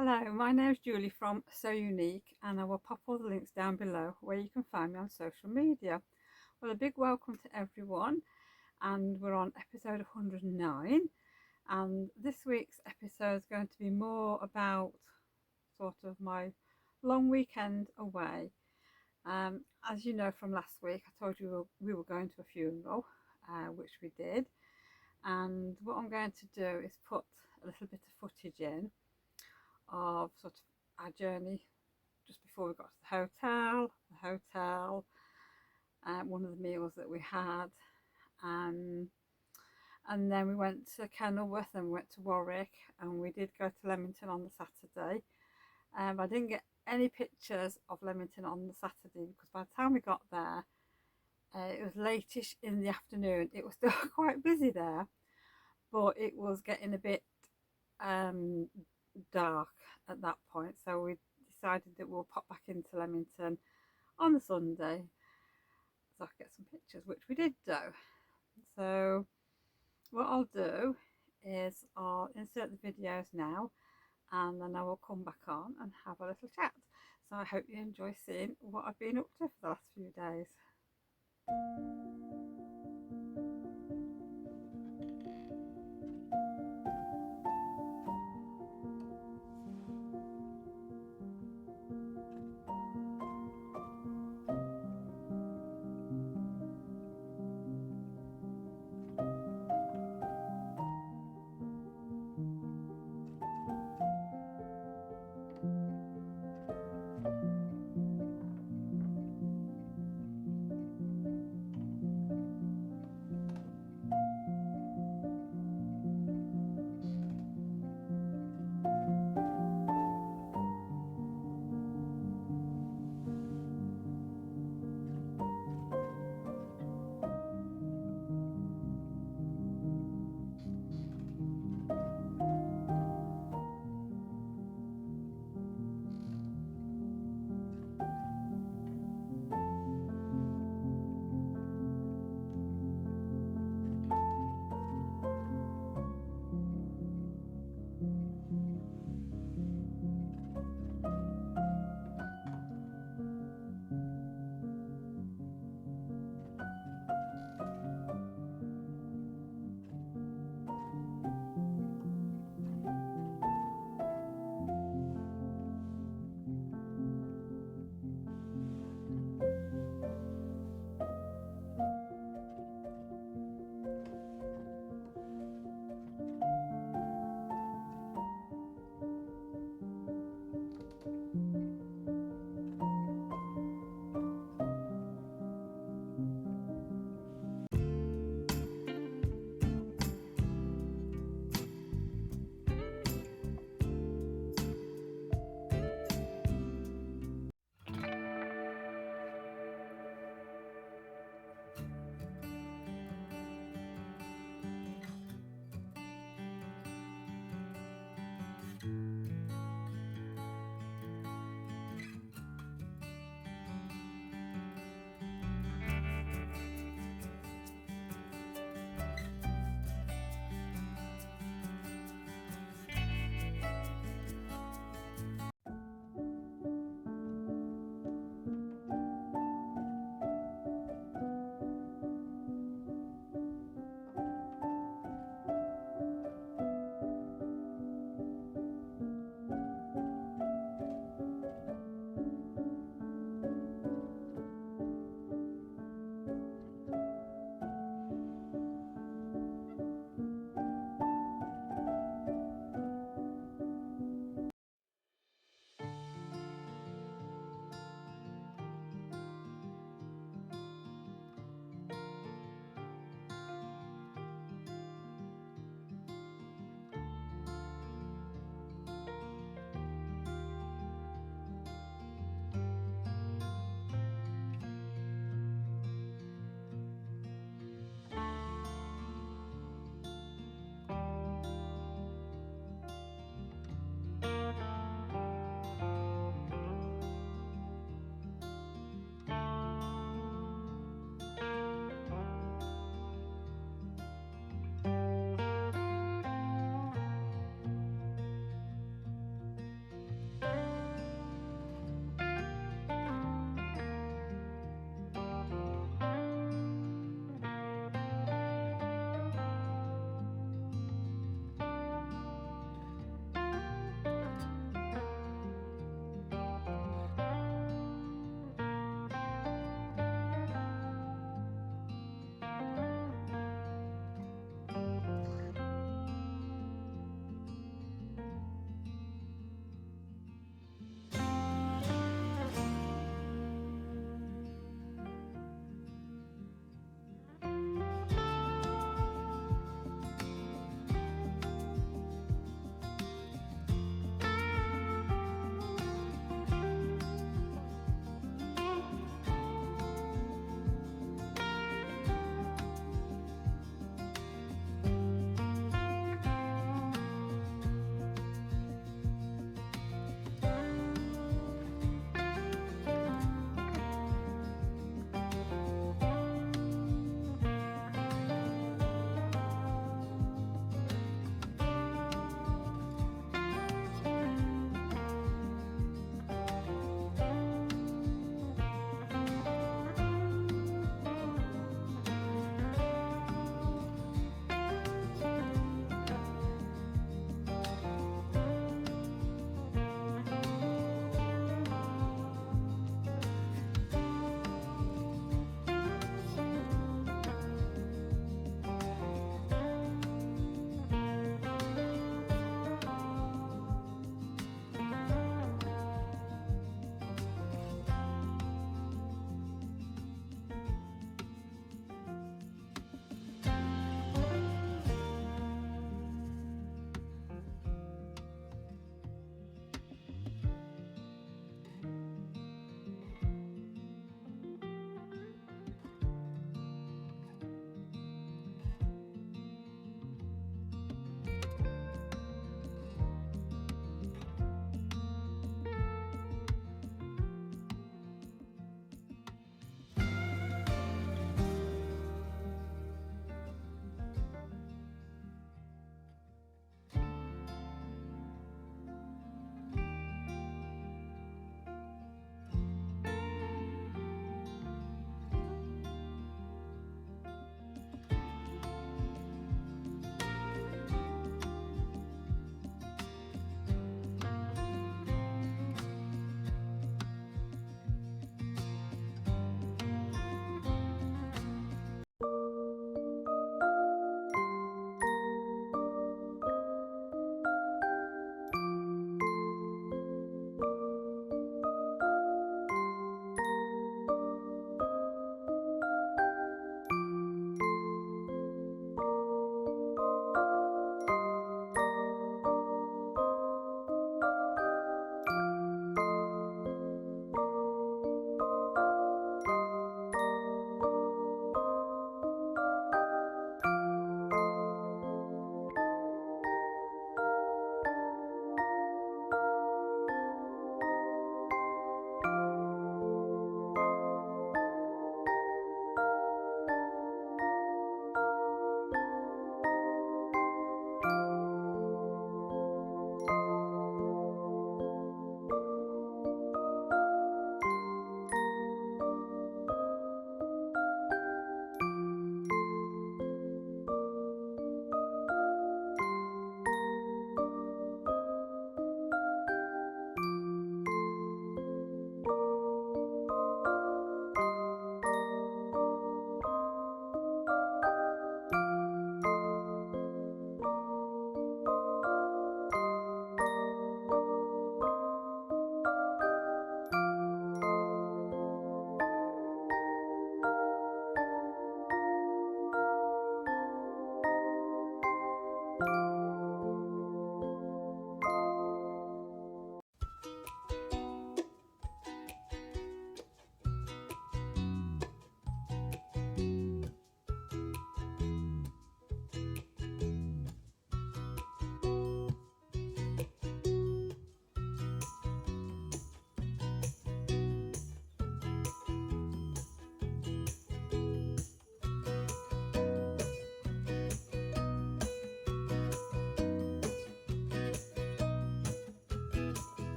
Hello, my name is Julie from Sewunique, and I will pop all the links down below where you can find me on social media. Well, a big welcome to everyone, and we're on episode 109, and this week's episode is going to be more about sort of my long weekend away. As you know from last week, I told you we were going to a funeral, which we did, and what I'm going to do is put a little bit of footage in of sort of our journey just before we got to the hotel, one of the meals that we had, um, and then we went to Kenilworth and we went to Warwick, and we did go to Leamington on the Saturday. I didn't get any pictures of Leamington on the Saturday because by the time we got there, it was lateish in the afternoon. It was still quite busy there, but it was getting a bit um, dark at that point, so we decided that we'll pop back into Leamington on the Sunday so I could get some pictures, which we did do. So what I'll do is I'll insert the videos now, and then I will come back on and have a little chat. So I hope you enjoy seeing what I've been up to for the last few days.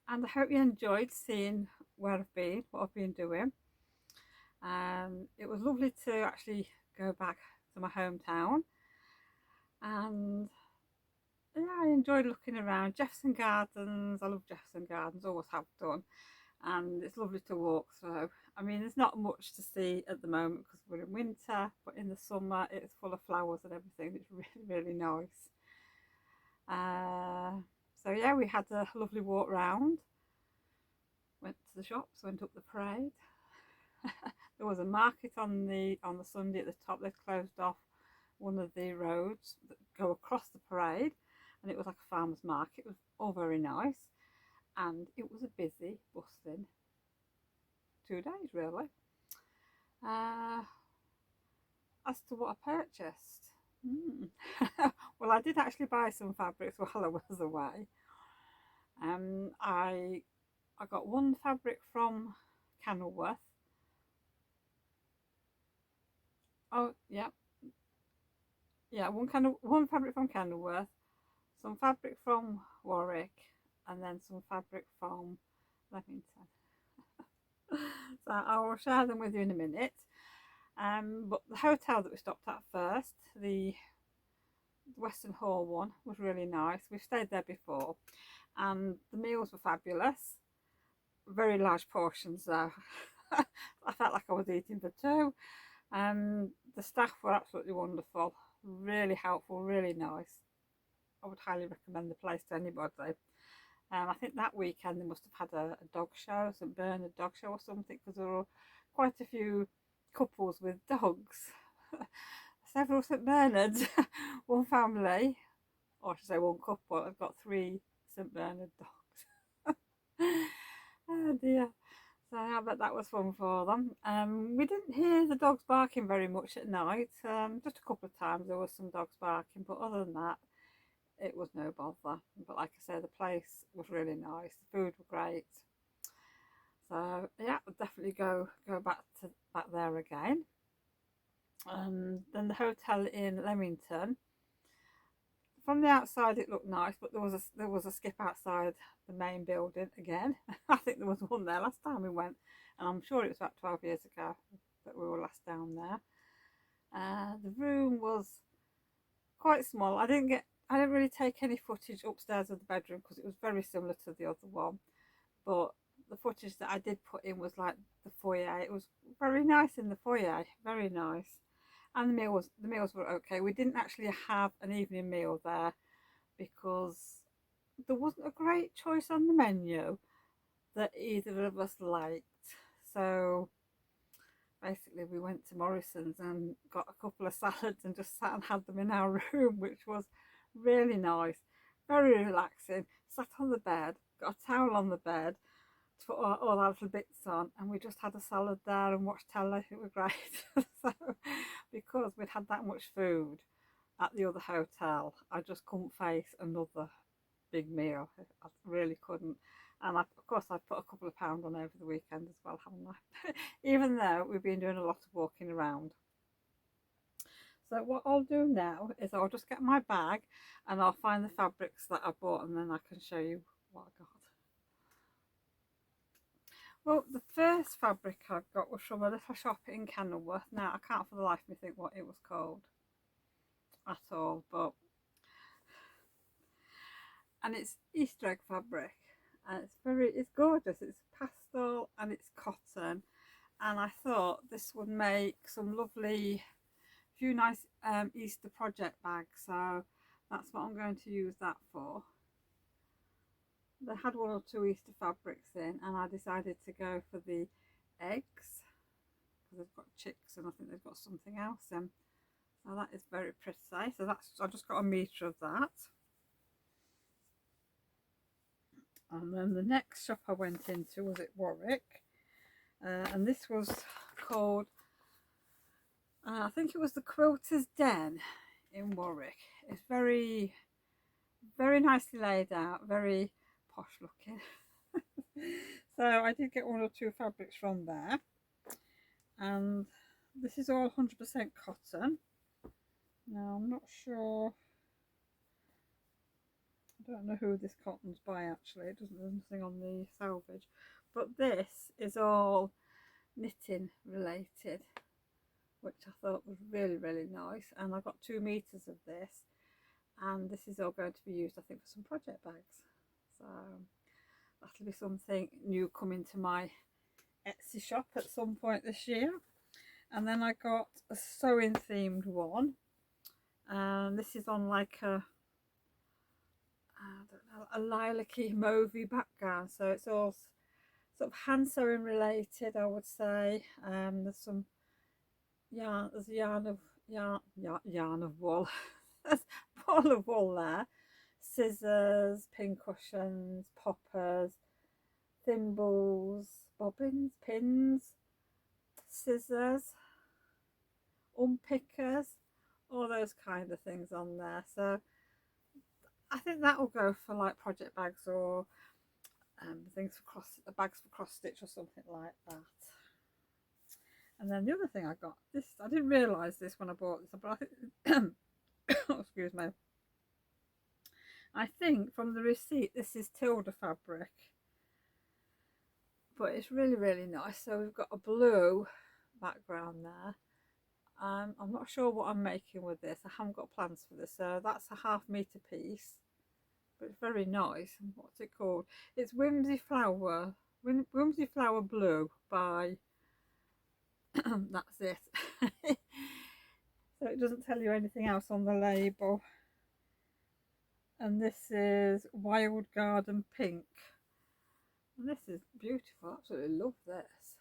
and I hope you enjoyed seeing where I've been, what I've been doing. It was lovely to actually go back to my hometown, and yeah, I enjoyed looking around Jefferson Gardens. I love Jefferson Gardens, always have done, and it's lovely to walk through. I mean, there's not much to see at the moment because we're in winter, but in the summer it's full of flowers and everything. It's really, really nice. So yeah, we had a lovely walk round, went to the shops, went up the parade. There was a market on the Sunday at the top. They closed off one of the roads that go across the parade, and it was like a farmer's market. It was all very nice, and it was a busy, bustling 2 days really. Uh, as to what I purchased, well, I did actually buy some fabrics while I was away. I got one fabric from Kenilworth. Oh yeah, yeah, one fabric from Kenilworth, some fabric from Warwick, and then some fabric from Leamington. So I will share them with you in a minute. But the hotel that we stopped at first, the Western Hall one, was really nice. We've stayed there before, and the meals were fabulous. Very large portions though. I felt like I was eating for two. The staff were absolutely wonderful, really helpful, really nice. I would highly recommend the place to anybody. I think that weekend they must have had a dog show, St Bernard dog show or something, because there were quite a few couples with dogs. Several St Bernards, one family, or I should say one couple, have got 3 St Bernard dogs. Oh dear. So I bet that was fun for them. We didn't hear the dogs barking very much at night. Just a couple of times there was some dogs barking, but other than that, it was no bother. But like I said, the place was really nice. The food was great. So yeah, I'll definitely go back there again. Then the hotel in Leamington. From the outside, it looked nice, but there was a skip outside the main building again. I think there was one there last time we went, and I'm sure it was about 12 years ago that we were last down there. The room was quite small. I didn't really take any footage upstairs of the bedroom because it was very similar to the other one. But the footage that I did put in was like the foyer. It was very nice in the foyer, very nice. And the meals were okay. We didn't actually have an evening meal there because there wasn't a great choice on the menu that either of us liked. So basically we went to Morrison's and got a couple of salads and just sat and had them in our room, which was really nice, very relaxing. Sat on the bed, got a towel on the bed to put all our little bits on, and we just had a salad there and watched telly. It was great. So because we'd had that much food at the other hotel, I just couldn't face another big meal. I really couldn't. And of course I put a couple of pounds on over the weekend as well, haven't I? Even though we've been doing a lot of walking around. So what I'll do now is I'll just get my bag and I'll find the fabrics that I bought, and then I can show you what I got. Well, the first fabric I got was from a little shop in Kenilworth. Now I can't for the life of me think what it was called at all, but and it's Easter egg fabric, and it's gorgeous. It's pastel and it's cotton, and I thought this would make some lovely few nice Easter project bags, so that's what I'm going to use that for. They had 1 or 2 Easter fabrics in, and I decided to go for the eggs because they've got chicks and I think they've got something else in. So that is very pretty. So I just got a metre of that. And then the next shop I went into was at Warwick, and this was called I think it was the Quilter's Den in Warwick. It's very, very nicely laid out, very posh looking. So I did get 1 or 2 fabrics from there, and this is all 100% cotton. Now I'm not sure, I don't know who this cotton's by actually. It doesn't, there's nothing on the selvage, but this is all knitting related, which I thought was really nice. And I got 2 meters of this, and this is all going to be used, I think, for some project bags. So that'll be something new coming to my Etsy shop at some point this year. And then I got a sewing themed one, and this is on like a, I don't know, a lilac-y mauvey background, so it's all sort of hand sewing related, I would say. There's some yarn, there's yarn of wool, there's a ball of wool there, scissors, pin cushions, poppers, thimbles, bobbins, pins, scissors, unpickers, all those kind of things on there. So I think that will go for like project bags or things for bags for cross stitch or something like that. And then the other thing I got, this I didn't realise this when I bought this, but I think excuse me, I think from the receipt this is Tilda fabric, but it's really nice. So we've got a blue background there. I'm not sure what I'm making with this. I haven't got plans for this. So that's a 1/2 meter piece, but it's very nice. What's it called? It's Whimsy Flower Blue by that's it. So it doesn't tell you anything else on the label. And this is Wild Garden Pink, and this is beautiful. I absolutely love this.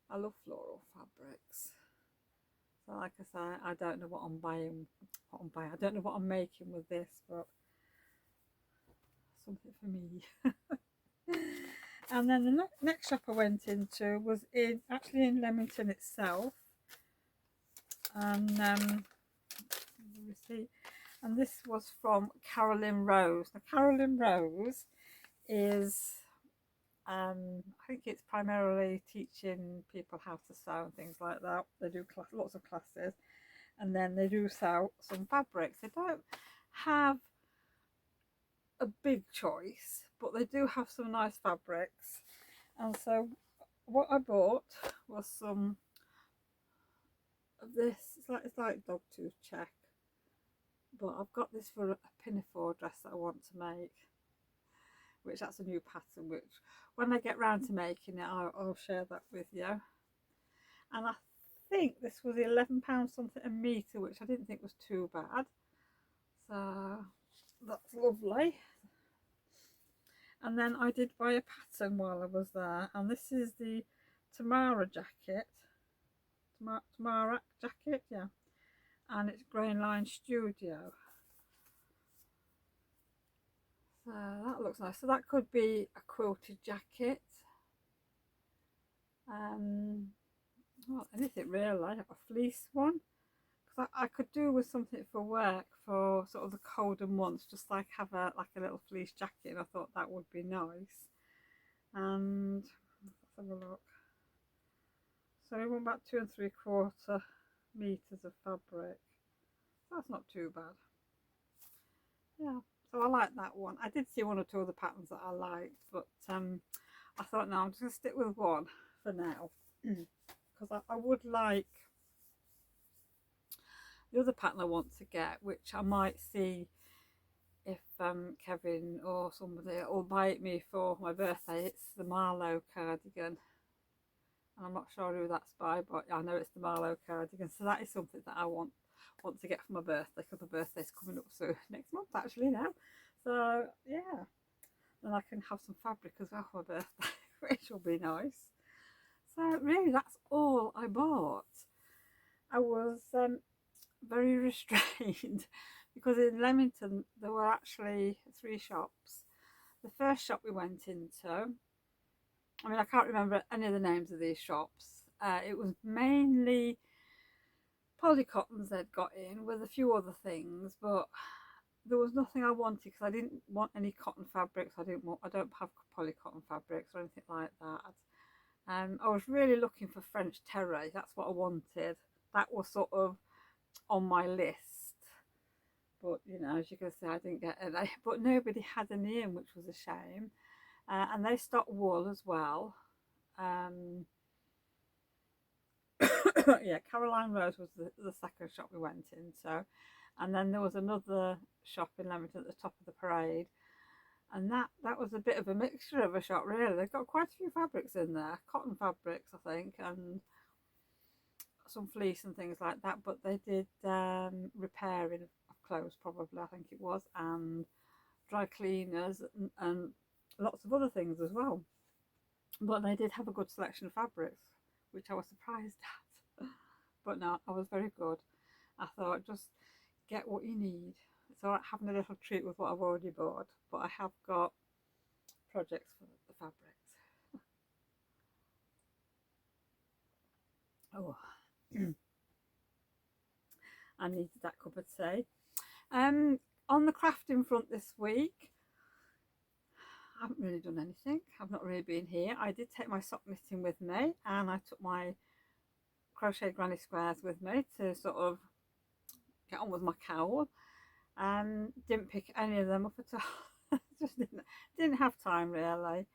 I love floral fabrics. So like I say, I don't know what I'm buying. I don't know what I'm making with this, but something for me. And then the next shop I went into was actually in Leamington itself, and the receipt. And this was from Carolyn Rose. Now Carolyn Rose is, I think it's primarily teaching people how to sew and things like that. They do lots of classes, and then they do sell some fabrics. They don't have a big choice, but they do have some nice fabrics. And so what I bought was some of this. It's like dog tooth check, but I've got this for a pinafore dress that I want to make, which that's a new pattern, which when I get round to making it I'll share that with you. And I think this was £11 something a metre, which I didn't think was too bad, so that's lovely. And then I did buy a pattern while I was there, and this is the Tamara jacket, yeah, and it's Grain Line Studio. So that looks nice. So that could be a quilted jacket, well, anything really, a fleece one, because I could do with something for work for sort of the colder months, just like have a little fleece jacket, and I thought that would be nice. And let's have a look. So we want about 2 3/4 meters of fabric. That's not too bad. Yeah, so I like that one. I did see 1 or 2 other patterns that I liked, but I thought no, I'm just going to stick with one for now, because I would like the other pattern I want to get, which I might see if Kevin or somebody will buy it me for my birthday. It's the Marlowe cardigan, and I'm not sure who that's by, but I know it's the Marlowe cardigan. So that is something that I want to get for my birthday, because my birthday's coming up soon, next month actually now. So yeah, then I can have some fabric as well for my birthday, which will be nice. So really, that's all I bought. I was very restrained because in Leamington there were actually 3 shops. The first shop we went into, I mean, I can't remember any of the names of these shops. It was mainly polycottons they'd got in, with a few other things, but there was nothing I wanted because I didn't want any cotton fabrics. I don't have polycotton fabrics or anything like that. I was really looking for French terre. That's what I wanted. That was sort of on my list, but you know, as you can see, I didn't get any. But nobody had any in, which was a shame. And they stock wool as well. Yeah, Caroline Rose was the second shop we went in. So, and then there was another shop in Leamington at the top of the parade, and that was a bit of a mixture of a shop, really. They've got quite a few fabrics in there, cotton fabrics, I think, and some fleece and things like that. But they did repairing of clothes, probably, I think it was, and dry cleaners and lots of other things as well. But they did have a good selection of fabrics, which I was surprised at. But no, I was very good. I thought, just get what you need. It's all right having a little treat with what I've already bought, but I have got projects for the fabrics. Oh, I needed that cup of tea. On the crafting front this week, I haven't really done anything. I've not really been here. I did take my sock knitting with me, and I took my crochet granny squares with me to sort of get on with my cowl. Didn't pick any of them up at all. Just didn't have time, really,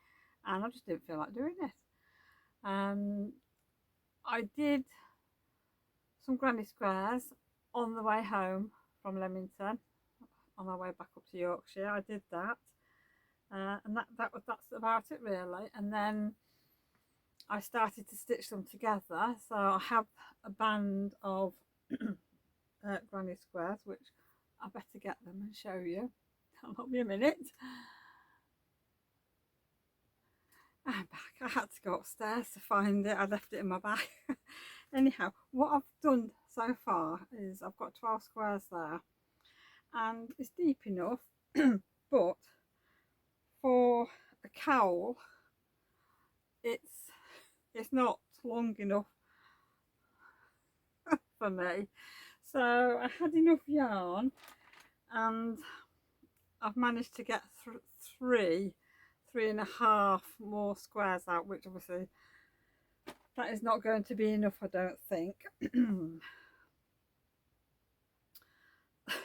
and I just didn't feel like doing it. I did some granny squares on the way home from Leamington, on our way back up to Yorkshire. I did that, and that's about it, really. And then I started to stitch them together. So I have a band of granny squares, which I better get them and show you. That'll be a minute. I'm back. I had to go upstairs to find it. I left it in my bag. Anyhow, what I've done so far is I've got 12 squares there, and it's deep enough, but for a cowl, it's not long enough for me. So I had enough yarn, and I've managed to get three and a half more squares out, which obviously that is not going to be enough, I don't think.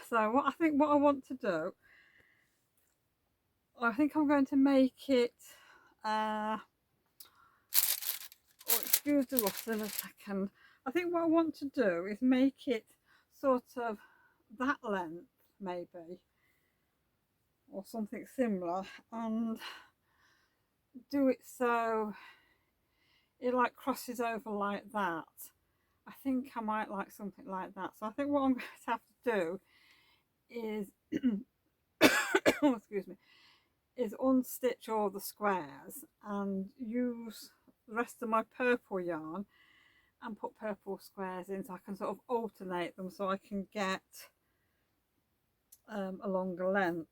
So what I want to do, I think I'm going to make it oh, excuse the rustle a second. I think what I want to do is make it sort of that length, maybe, or something similar, and do it so it like crosses over like that. I think I might like something like that. So I think what I'm going to have to do is oh, excuse me, is unstitch all the squares and use the rest of my purple yarn and put purple squares in, so I can sort of alternate them, so I can get a longer length.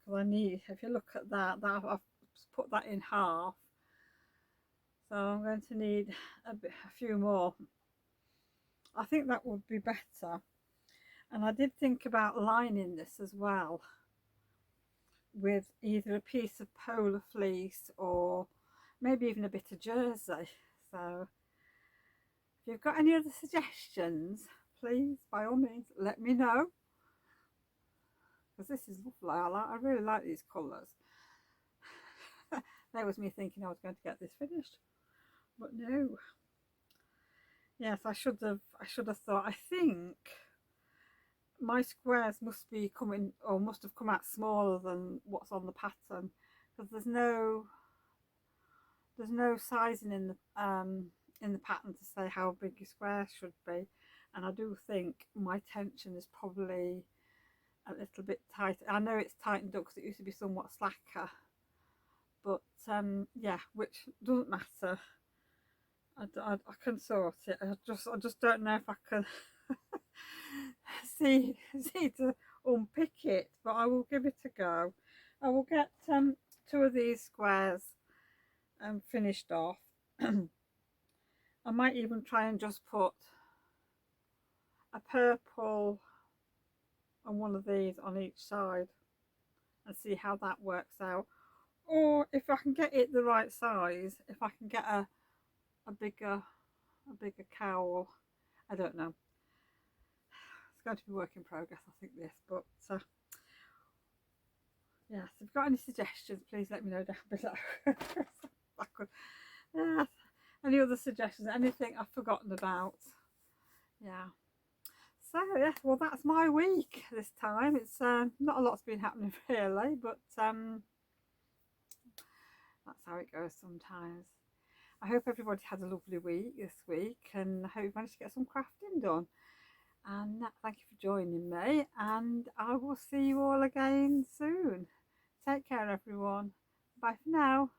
Because I need, if you look at that I've put that in half, so I'm going to need a few more. I think that would be better. And I did think about lining this as well with either a piece of polar fleece or maybe even a bit of jersey. So if you've got any other suggestions, please, by all means, let me know, because this is lovely. I really like these colours. That was me thinking I was going to get this finished, but no. Yes, I should have thought. I think my squares must be coming, or must have come out smaller than what's on the pattern, because there's no sizing in the pattern to say how big your square should be. And I do think my tension is probably a little bit tight. I know it's tightened up because it used to be somewhat slacker, but yeah, which doesn't matter. I can sort it. I just don't know if I can see to unpick it, but I will give it a go. I will get 2 of these squares finished off. I might even try and just put a purple and one of these on each side and see how that works out. Or if I can get it the right size, if I can get a bigger cowl, I don't know. it's going to be work in progress, I think, this, but yes, if you've got any suggestions, please let me know down below. I could, yeah, any other suggestions, anything I've forgotten about. Yeah. So yeah, well, that's my week this time. It's not a lot's been happening really, but that's how it goes sometimes. I hope everybody had a lovely week this week, and I hope you managed to get some crafting done. And thank you for joining me, and I will see you all again soon. Take care, everyone. Bye for now.